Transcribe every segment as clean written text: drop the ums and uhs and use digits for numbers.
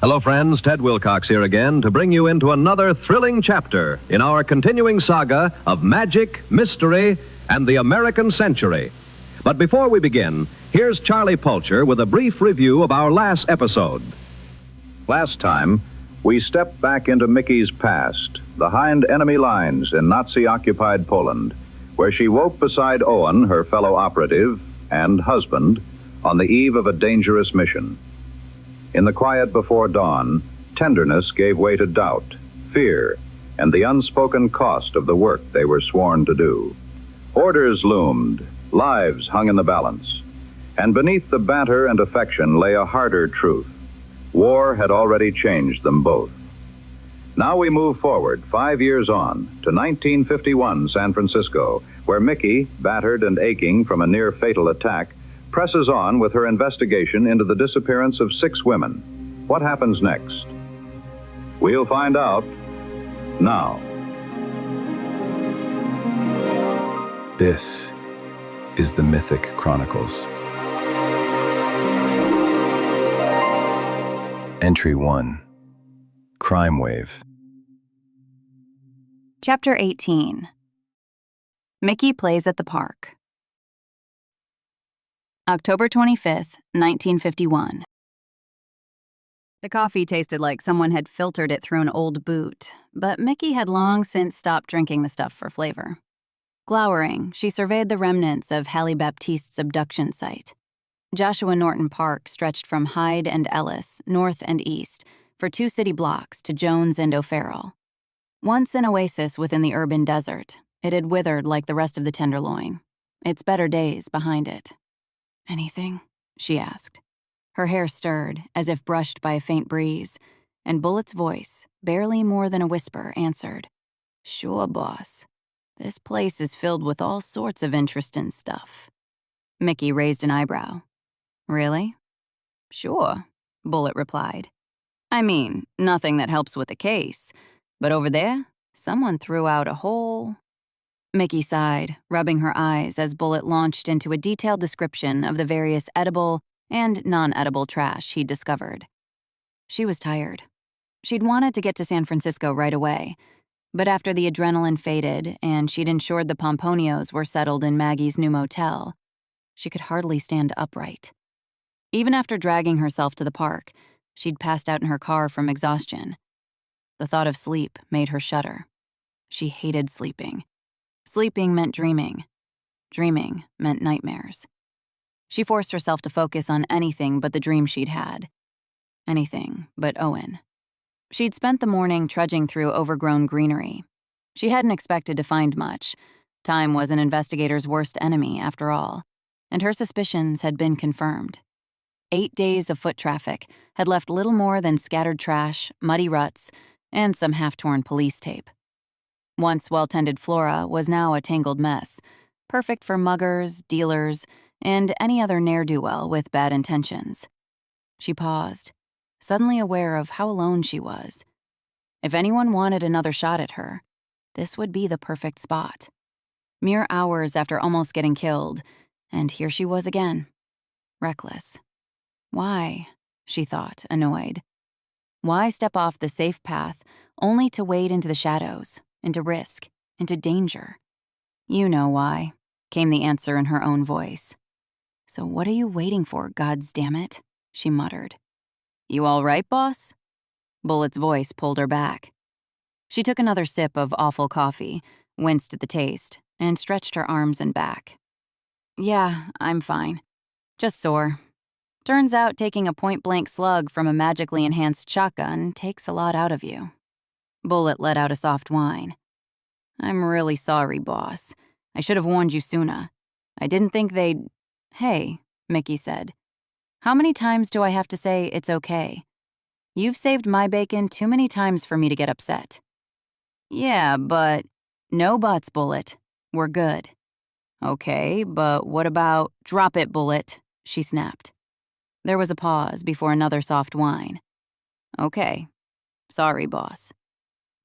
Hello, friends. Ted Wilcox here again to bring you into another thrilling chapter in our continuing saga of magic, mystery, and the American century. But before we begin, here's Charlie Pulcher with a brief review of our last episode. Last time, we stepped back into Mickey's past, behind enemy lines in Nazi-occupied Poland, where she woke beside Owen, her fellow operative and husband, on the eve of a dangerous mission. In the quiet before dawn, tenderness gave way to doubt, fear, and the unspoken cost of the work they were sworn to do. Orders loomed, lives hung in the balance, and beneath the banter and affection lay a harder truth. War had already changed them both. Now we move forward 5 years on to 1951 San Francisco, where Mickey, battered and aching from a near-fatal attack, presses on with her investigation into the disappearance of 6 women. What happens next? We'll find out now. This is the Mythic Chronicles. Entry 1. Crime Wave. Chapter 18. Mickey Plays at the Park. October 25th, 1951. The coffee tasted like someone had filtered it through an old boot, but Mickey had long since stopped drinking the stuff for flavor. Glowering, she surveyed the remnants of Hallie Baptiste's abduction site. Joshua Norton Park stretched from Hyde and Ellis, north and east, for 2 city blocks to Jones and O'Farrell. Once an oasis within the urban desert, it had withered like the rest of the Tenderloin, its better days behind it. "Anything?" she asked. Her hair stirred, as if brushed by a faint breeze, and Bullett's voice, barely more than a whisper, answered, "Sure, boss. This place is filled with all sorts of interesting stuff." Mickey raised an eyebrow. "Really?" "Sure," Bullitt replied. "I mean, nothing that helps with the case. But over there, someone threw out a whole..." Mickey sighed, rubbing her eyes as Bullitt launched into a detailed description of the various edible and non-edible trash he'd discovered. She was tired. She'd wanted to get to San Francisco right away, but after the adrenaline faded and she'd ensured the Pomponios were settled in Maggie's new motel, she could hardly stand upright. Even after dragging herself to the park, she'd passed out in her car from exhaustion. The thought of sleep made her shudder. She hated sleeping. Sleeping meant dreaming. Dreaming meant nightmares. She forced herself to focus on anything but the dream she'd had. Anything but Owen. She'd spent the morning trudging through overgrown greenery. She hadn't expected to find much. Time was an investigator's worst enemy, after all, and her suspicions had been confirmed. 8 days of foot traffic had left little more than scattered trash, muddy ruts, and some half-torn police tape. Once well-tended flora was now a tangled mess, perfect for muggers, dealers, and any other ne'er-do-well with bad intentions. She paused, suddenly aware of how alone she was. If anyone wanted another shot at her, this would be the perfect spot. Mere hours after almost getting killed, and here she was again, reckless. Why, she thought, annoyed. Why step off the safe path only to wade into the shadows, into risk, into danger? "You know why," came the answer in her own voice. "So what are you waiting for, goddamn-it?" she muttered. "You all right, boss?" Bullett's voice pulled her back. She took another sip of awful coffee, winced at the taste, and stretched her arms and back. "Yeah, I'm fine. Just sore. Turns out taking a point-blank slug from a magically enhanced shotgun takes a lot out of you." Bullitt let out a soft whine. "I'm really sorry, boss. I should have warned you sooner. I didn't think they'd..." "Hey," Mickey said. "How many times do I have to say it's okay? You've saved my bacon too many times for me to get upset." "Yeah, but..." "No buts, Bullitt. We're good." "Okay, but what about..." "Drop it, Bullitt," she snapped. There was a pause before another soft whine. "Okay. Sorry, boss."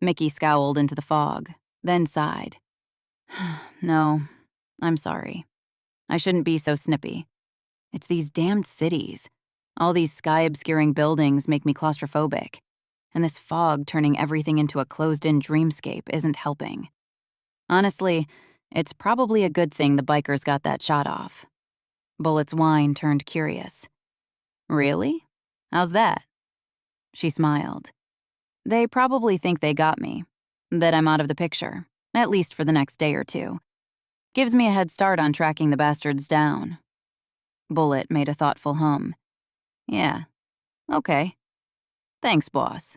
Mickey scowled into the fog, then sighed. "No, I'm sorry. I shouldn't be so snippy. It's these damned cities. All these sky-obscuring buildings make me claustrophobic, and this fog turning everything into a closed-in dreamscape isn't helping. Honestly, it's probably a good thing the bikers got that shot off. Bullet's whine turned curious. Really? How's that? She smiled. They probably think they got me, that I'm out of the picture, at least for the next day or two. Gives me a head start on tracking the bastards down. Bullet made a thoughtful hum. Yeah, okay. Thanks, boss.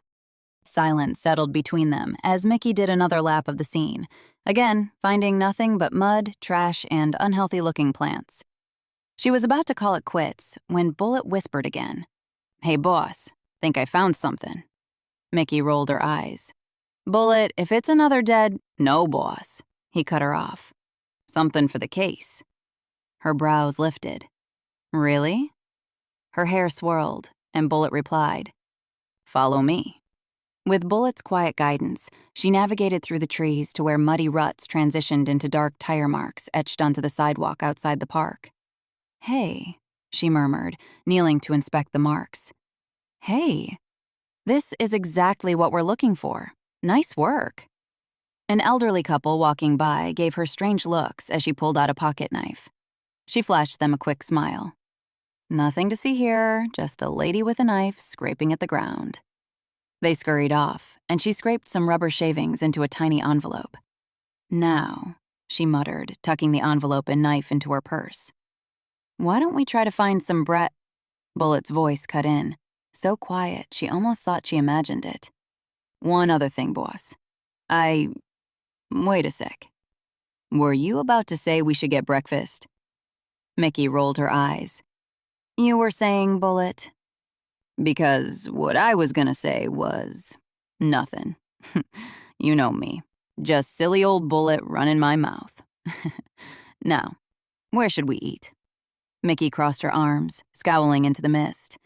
Silence settled between them as Mickey did another lap of the scene, again finding nothing but mud, trash, and unhealthy-looking plants. She was about to call it quits when Bullet whispered again. Hey, boss, think I found something. Mickey rolled her eyes. Bullet, if it's another dead— No, boss. He cut her off. Something for the case. Her brows lifted. Really? Her hair swirled, and Bullet replied, Follow me. With Bullet's quiet guidance, she navigated through the trees to where muddy ruts transitioned into dark tire marks etched onto the sidewalk outside the park. Hey, she murmured, kneeling to inspect the marks. Hey, this is exactly what we're looking for. Nice work. An elderly couple walking by gave her strange looks as she pulled out a pocket knife. She flashed them a quick smile. Nothing to see here, just a lady with a knife scraping at the ground. They scurried off, and she scraped some rubber shavings into a tiny envelope. Now, she muttered, tucking the envelope and knife into her purse. Why don't we try to find some Bullet's voice cut in, so quiet she almost thought she imagined it. One other thing, boss. Wait a sec. Were you about to say we should get breakfast? Mickey rolled her eyes. You were saying, Bullet? Because what I was gonna say was nothing. You know me. Just silly old Bullet running my mouth. Now, where should we eat? Mickey crossed her arms, scowling into the mist.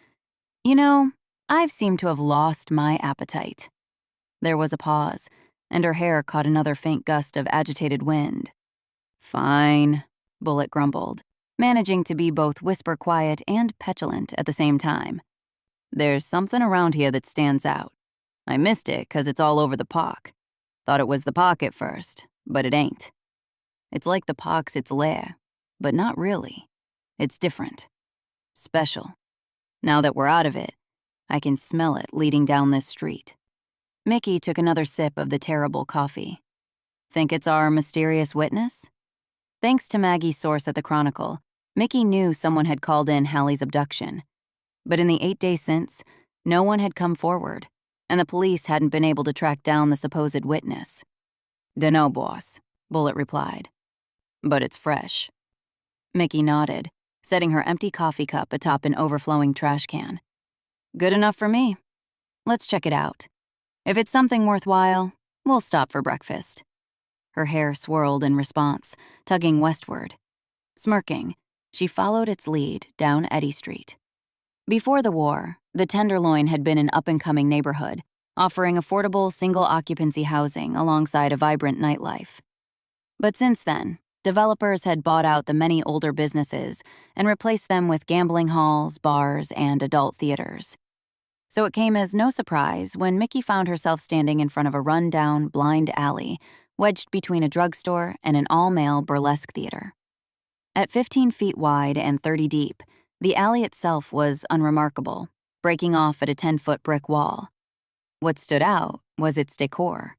You know, I've seemed to have lost my appetite. There was a pause, and her hair caught another faint gust of agitated wind. Fine, Bullet grumbled, managing to be both whisper quiet and petulant at the same time. There's something around here that stands out. I missed it 'cause it's all over the park. Thought it was the park at first, but it ain't. It's like the park's its lair, but not really. It's different. Special. Now that we're out of it, I can smell it leading down this street. Mickey took another sip of the terrible coffee. Think it's our mysterious witness? Thanks to Maggie's source at the Chronicle, Mickey knew someone had called in Hallie's abduction. But in the 8 days since, no one had come forward, and the police hadn't been able to track down the supposed witness. Dunno, boss, Bullet replied. But it's fresh. Mickey nodded, setting her empty coffee cup atop an overflowing trash can. Good enough for me. Let's check it out. If it's something worthwhile, we'll stop for breakfast. Her hair swirled in response, tugging westward. Smirking, she followed its lead down Eddy Street. Before the war, the Tenderloin had been an up-and-coming neighborhood, offering affordable single-occupancy housing alongside a vibrant nightlife. But since then, developers had bought out the many older businesses and replaced them with gambling halls, bars, and adult theaters. So it came as no surprise when Mickey found herself standing in front of a run-down, blind alley, wedged between a drugstore and an all-male burlesque theater. At 15 feet wide and 30 deep, the alley itself was unremarkable, breaking off at a 10-foot brick wall. What stood out was its decor.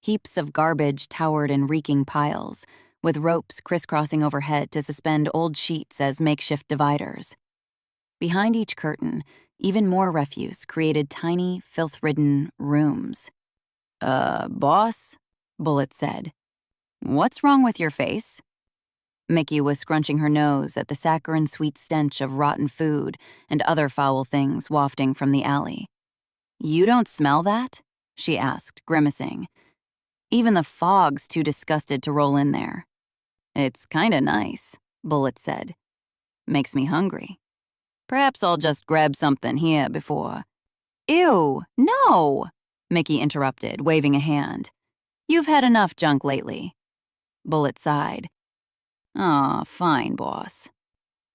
Heaps of garbage towered in reeking piles, with ropes crisscrossing overhead to suspend old sheets as makeshift dividers. Behind each curtain, even more refuse created tiny, filth-ridden rooms. Boss? Bullet said. What's wrong with your face? Mickey was scrunching her nose at the saccharine-sweet stench of rotten food and other foul things wafting from the alley. You don't smell that? She asked, grimacing. Even the fog's too disgusted to roll in there. It's kinda nice, Bullet said. Makes me hungry. Perhaps I'll just grab something here before— Ew, no! Mickey interrupted, waving a hand. You've had enough junk lately. Bullet sighed. Aw, fine, boss.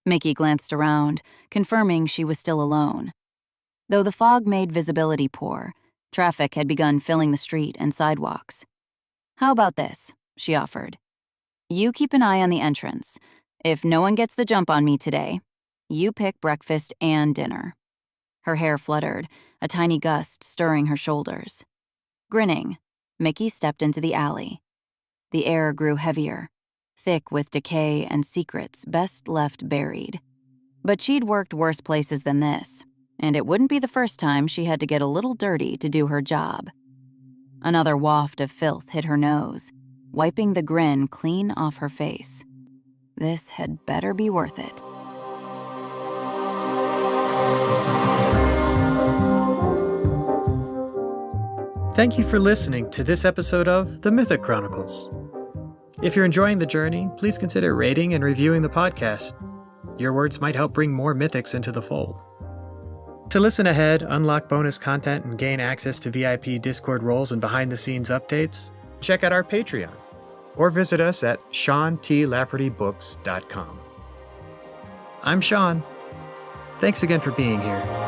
Mickey glanced around, confirming she was still alone. Though the fog made visibility poor, traffic had begun filling the street and sidewalks. "How about this?" she offered. "You keep an eye on the entrance. If no one gets the jump on me today, you pick breakfast and dinner." Her hair fluttered, a tiny gust stirring her shoulders. Grinning, Mickey stepped into the alley. The air grew heavier, thick with decay and secrets best left buried. But she'd worked worse places than this, and it wouldn't be the first time she had to get a little dirty to do her job. Another waft of filth hit her nose, wiping the grin clean off her face. This had better be worth it. Thank you for listening to this episode of The Mythic Chronicles. If you're enjoying the journey, please consider rating and reviewing the podcast. Your words might help bring more mythics into the fold. To listen ahead, unlock bonus content, and gain access to VIP Discord roles and behind-the-scenes updates, check out our Patreon or visit us at SeanTLaffertyBooks.com. I'm Sean. Thanks again for being here.